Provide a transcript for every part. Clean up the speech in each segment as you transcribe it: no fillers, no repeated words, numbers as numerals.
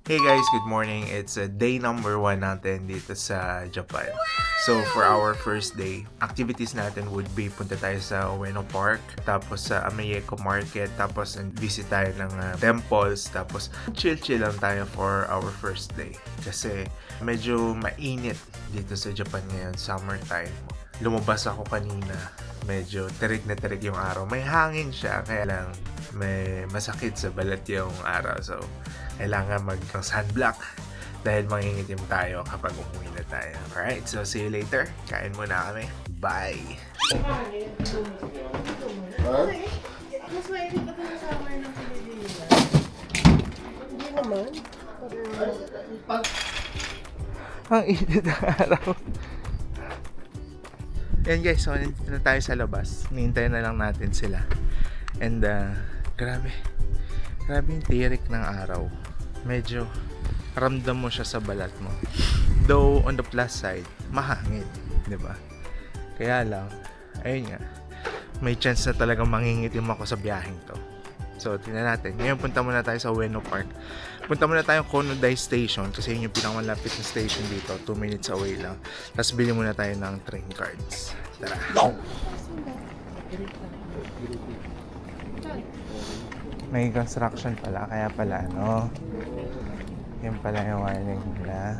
Hey guys, good morning. It's day number 1 natin dito sa Japan. So for our first day, activities natin would be punta tayo sa Ueno Park, tapos sa Ameyeko Market, tapos visit tayo ng temples, tapos chill-chill lang tayo for our first day. Kasi medyo mainit dito sa Japan ngayon, summertime. Lumabas ako kanina, medyo terik na terik yung araw. May hangin siya, kaya lang may masakit sa balat yung araw. So, kailangan mag-sunblock dahil mangingitim tayo kapag umuwi na tayo. Alright, so see you later. Kain muna kami. Bye! Mas mainit ako ng summer ng Pilipinas. Hindi naman. Ang init ng araw. Yan guys, so nandito na tayo sa labas. Nihintayin na lang natin sila. And grabe yung tirik ng araw. Medyo ramdam mo siya sa balat mo. Though on the plus side, mahangin, 'di ba? Kaya lang, ayun nga, may chance na talagang mangingitim ako sa biyaheng to. So, tingnan natin. Ngayon, punta muna tayo sa Ueno Park. Punta muna tayo Konodai Station kasi yun yung pinakamalapit na station dito. 2 minutes away lang. Tapos, bili muna tayo ng train cards. Tara. May construction pala. Kaya pala, no? Yan pala yung warning nila.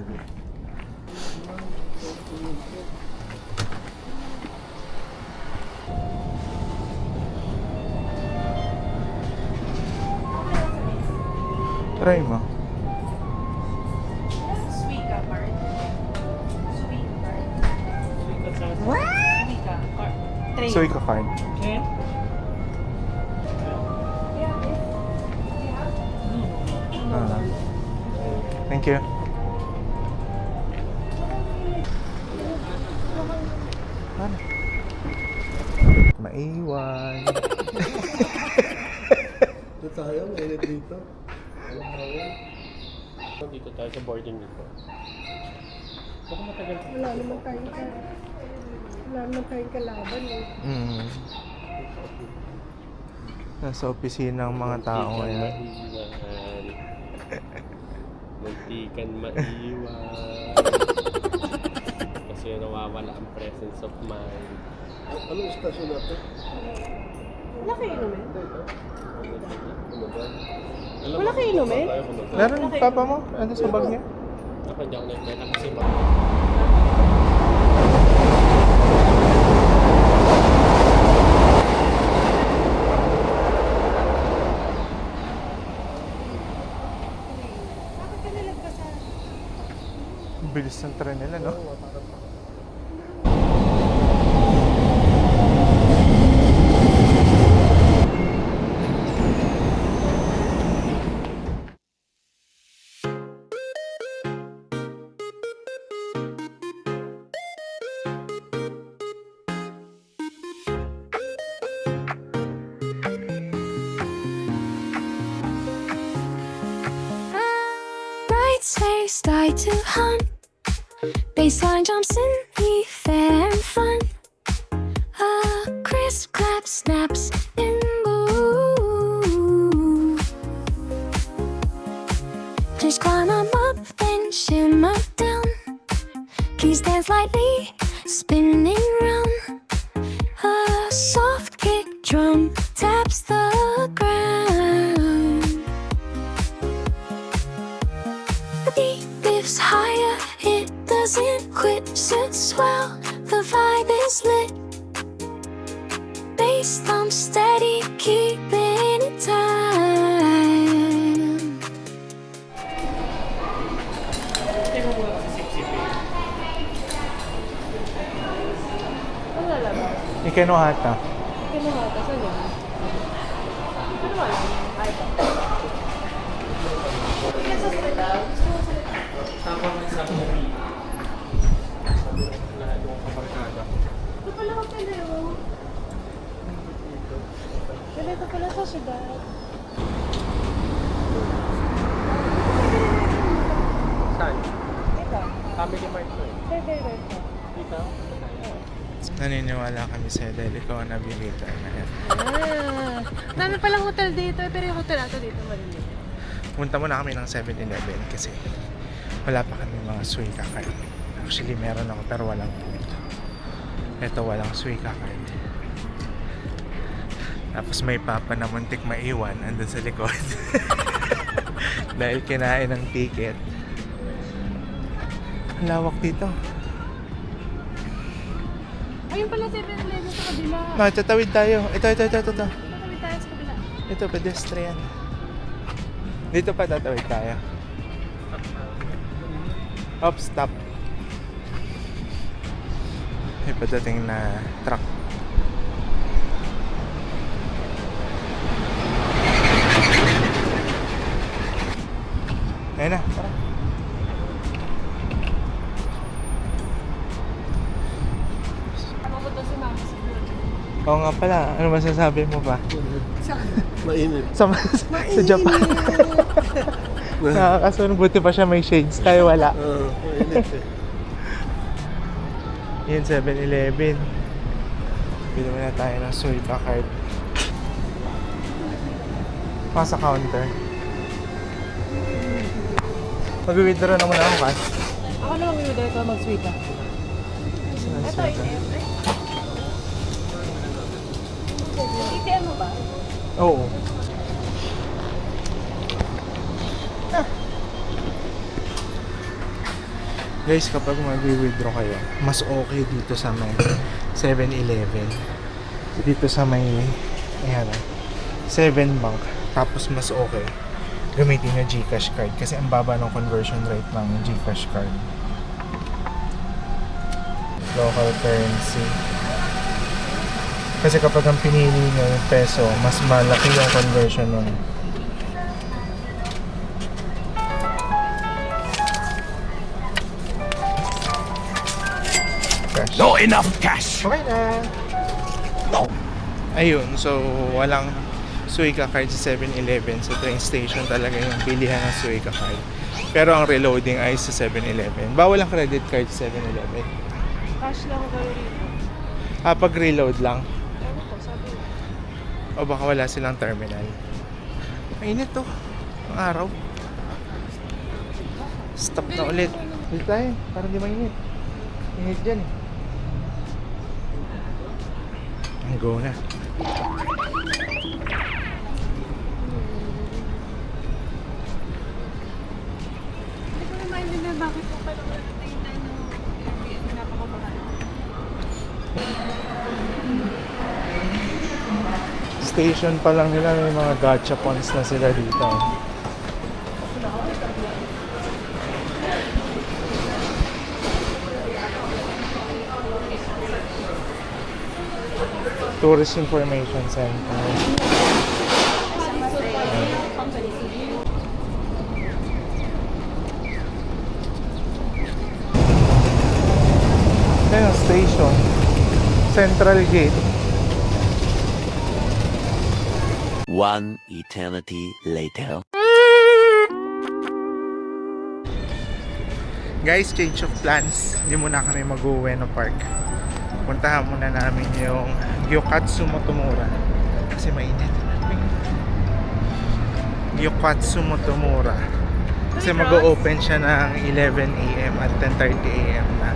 Try mo. Suica card. Suica card. Suica card. Train. Suica card. Okay. Thank you. Ano? Maiwan. Ito tayo, mainit dito. Dito tayo sa boarding dito. Baka matagal. Wala naman tayong kalaban eh. Nasa opisina ng mga tao ngayon. Muntikan maiwan. Kasi nawawala ang presence of mind. Anong istasyon natin? Wala kayo inumin? Alam Wala mo, kayo inumin? tayo pumunta. Meron papa mo? Ano sa bag niya? Ako hindi ako nagkita kasi Bakit ka nalagpasan? Ang bilis ng tren nila, no? Bright face start to hunt. Baseline jumps in the fair and fun. Crisp clap snaps in blue. Just climb up and shimmer down. Keys dance lightly, spinning round. A soft kick drum taps the ground. The beat lifts higher, it doesn't quit, sits well, the vibe is lit. Bass thump steady, keeping it time. Ang lalabas. Ikenuhata. Kinuha ka. Saan yun? Ano ba lang? Ay, ito. Hindi sa salita. Gusto mo salita. Ito pala ako pala. Ganito pala sa syudad. Saan? Ito. Family Mart ko eh. Favorite ko. Dito? Naniniwala kami sa'yo dahil ikaw ang nabili ka. Dami palang hotel dito, pero yung hotel nato dito maliliit. Punta muna kami ng 7-Eleven kasi wala pa kami mga suika card. Actually meron ako pero walang food. Ito walang suika card. Tapos may papa na muntik maiwan andun sa likod. Dahil kinain ng ticket. Ang lawak dito. Ayun pala 7-Eleven sa kabila. Tatawid tayo. Ito. Tatawid tayo sa kabila. Ito, pedestrian. Dito pa tatawid tayo. Stop. May padating na truck. Ayun na, tara. Ano ko to si Mama siguro? Oo nga pala, ano masasabi mo ba? Mainit. Sa Japan. Nakakasunod, buti pa siya may shades. Tayo wala. Mainit eh. Yun, 7-Eleven. Bili muna tayo ng Suica card. Sa counter. Mag-withdraw na muna ako, Kat. Ako na mag-withdraw ito mag-sweet ah. Ito, ATM mo ba? Oo. Guys, kapag mag-withdraw kayo, mas okay dito sa may 7-Eleven. Dito sa may 7 Bank. Tapos mas okay gamitin yung GCash card kasi ang baba ng conversion rate ng GCash card. Local currency. Kasi kapag ang pinili nyo yung peso, mas malaki yung conversion nun. Cash. Not enough cash. Okay na. Ayun, so walang Suica card sa 7-Eleven. Sa train station talaga yung bilihan ng Suica card. Pero ang reloading ay sa 7-Eleven. Bawal ang credit card sa 7-Eleven. Cash lang ako rito. Pag reload lang. Ano ko, sabi mo. O baka wala silang terminal. Mainit to. Ang araw. Stop na ulit. Dito tayo. Parang di mainit. Init dyan eh. Go na. Hindi ko naman din na bakit po pala nagtayin tayo ng Airbnb. Napakamahal. Station pa lang nila, may mga gachapons na sila dito. Tourist Information Center. Ayan ang station. Central Gate. One eternity later. Guys, change of plans. Hindi muna kami mag-Ueno Park. Puntahan muna namin yung Gyokatsu Motomura. Kasi mainit. Gyokatsu Motomura. Kasi mag-open siya ng 11 AM at 10:30 AM na.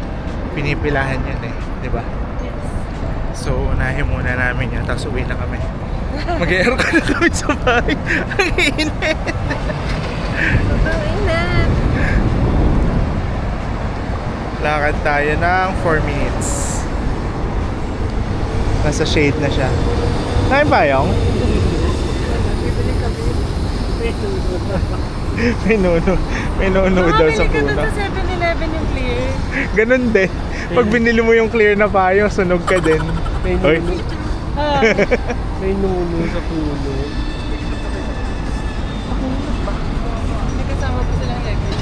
Pinipilahan yun eh. Diba? So, unahin muna namin yun. Tapos uwi na kami. Mag-aircon na kami sa bahay. Ang init. Ang init. Lakad tayo ng 4 minutes. Nasa shade na siya. Kain bayong? May nuno daw sa Makabili ka puno. doon sa 7-Eleven yung clear. Ganun din. Pag binili mo yung clear na payong, sunog ka din. Oy. Ah, May nuno sa puno. may kasama po silang level.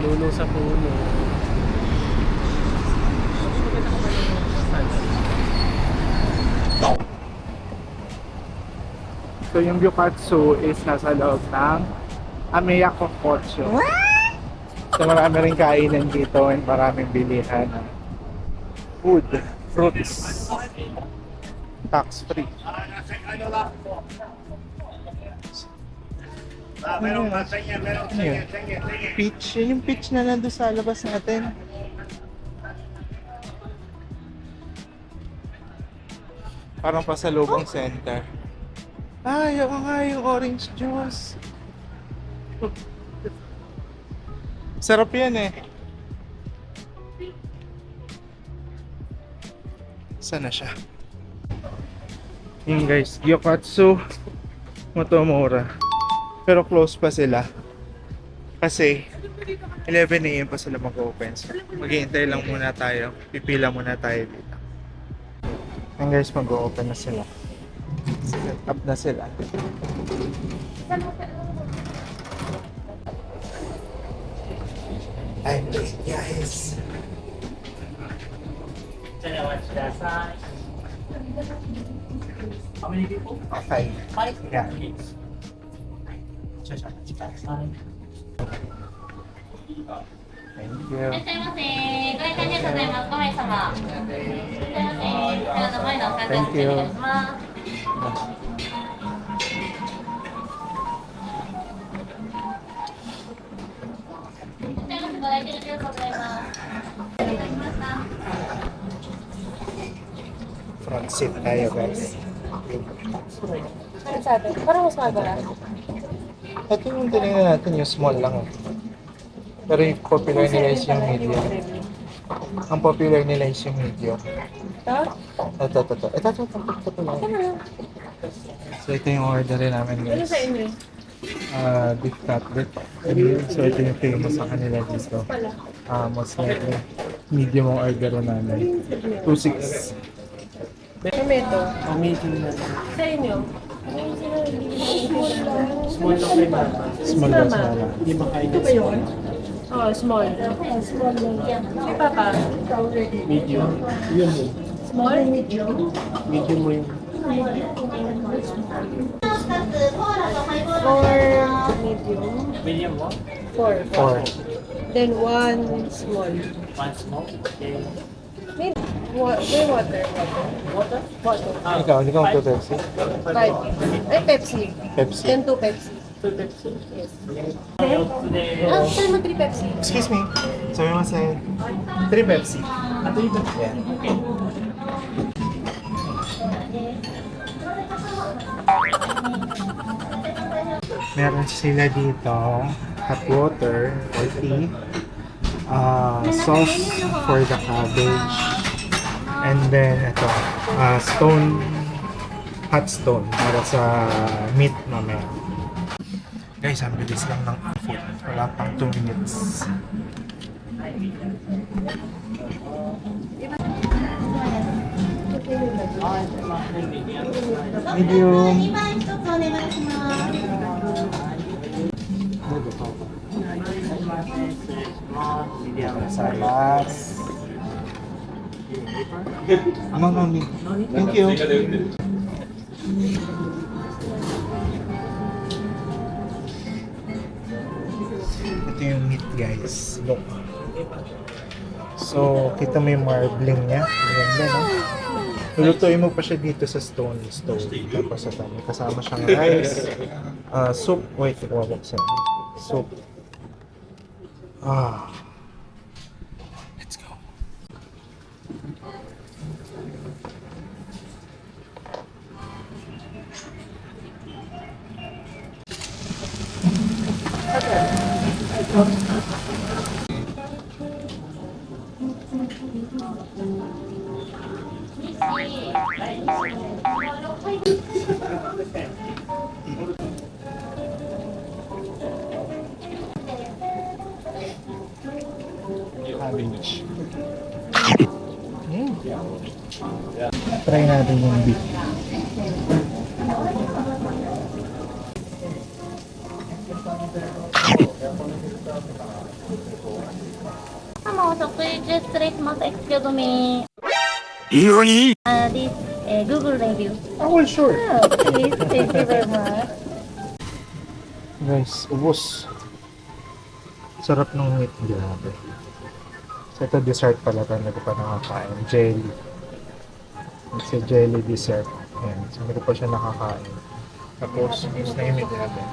Nuno sa puno. So yung Gyokatsu is nasa loob ng Ameya Kokotsu. So marami rin kainan dito and maraming bilihan ng food, fruits. Tax free. Ano yun? Peach. Yun yung peach na nandun sa labas natin. Parang pasalubong center. Ah, yung nga yung orange juice. Sarap yan eh. Saan na siya? Yun guys, Gyokatsu Motomura. Pero close pa sila. Kasi 11 AM pa sila mag-open. So, maghihintay lang muna tayo. Pipila muna tayo dito. Yun guys, mag-open na sila. Set up na sila. I'm late, guys. How many people? Five. Five. Yeah. Kids. Thank you. いらっしゃいませ。ご来店ありがとうございます。5名様。いらっしゃいませ。では、前のお勘定お願いします。いらっしゃいませ。ご来店ありがとうございます。お待たせいたしました。 Front seat tayo guys. Ano sabi? Parang mas magara. Ito yung tinignan natin, yung small lang. Pero yung popular nila is yung medium. Ang popular nila is yung medium. Ito? Ito lang. So ito yung orderin namin Ano guys. sa inyo? Beef cutlet. So ito yung famous sa kanila dito. Most likely medium ang orderin namin. 2.6. Tomato. Amazing na. Sa inyo? Small lang kay mama. Small na small lang. Hindi makain Ito ba yun? Oh, small. Small lang. Si Papa? medium. Yun mo. Small? Medium? Medium mo yun. Four medium. Medium mo? Four. 4. Then one small. One small. Okay. May water. Water? Water. Ikaw, hindi ka magto-Pepsi? Five. Ay, Pepsi. Pepsi. Then two Pepsi. Two Pepsi. Yes. Today. Ah, saan mo three Pepsi? Excuse me. Sabi mo sa 3 Pepsi. Ato yung Pepsi. Yeah. Okay. Meron sila dito hot water or tea, sauce for the cabbage, and then ito, hot stone para sa meat mamaya. Guys, ang bilis lang ng food. Wala pang 2 minutes. Medium. Salas. No need. Thank you. Ito yung meat guys. Look. So, kita mo yung marbling niya. Ganda, no? Lulutuin mo pa siya dito sa stone stove. Tapos ito, may kasama siyang rice. Soup. Wait, wabaksan. Soup. Let's go. Cabbage. Try natin yung beef.失礼します。Excuse me. 何 This Google review. Oh, well, sure. Please, thank you very much. Guys, ubos. Sarap ng meat. Grabe. So, ito dessert pala tayo. Hindi ko pa nakakain. Jelly. It's a jelly dessert. Ayan. So, hindi ko pa siya nakakain. Tapos, gusto na yung meat natin.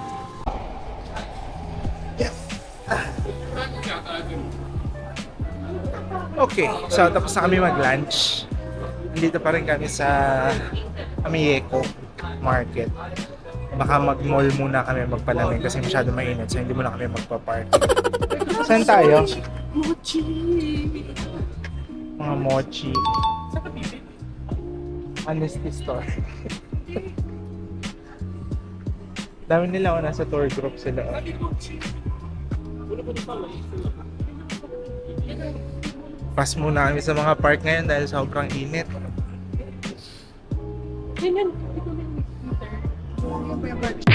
Okay, so tapos na kami mag-lunch. Nandito pa rin kami sa Amiyeko Market. Baka mag-mall muna kami magpalamig kasi masyado mainit, so hindi muna kami magpa-park. Saan tayo? Mochi! Mga mochi. Honesty store. Dami nila, nasa tour group sila. Pass muna kami sa mga park ngayon dahil sobrang init. Ganyan. Ito na yung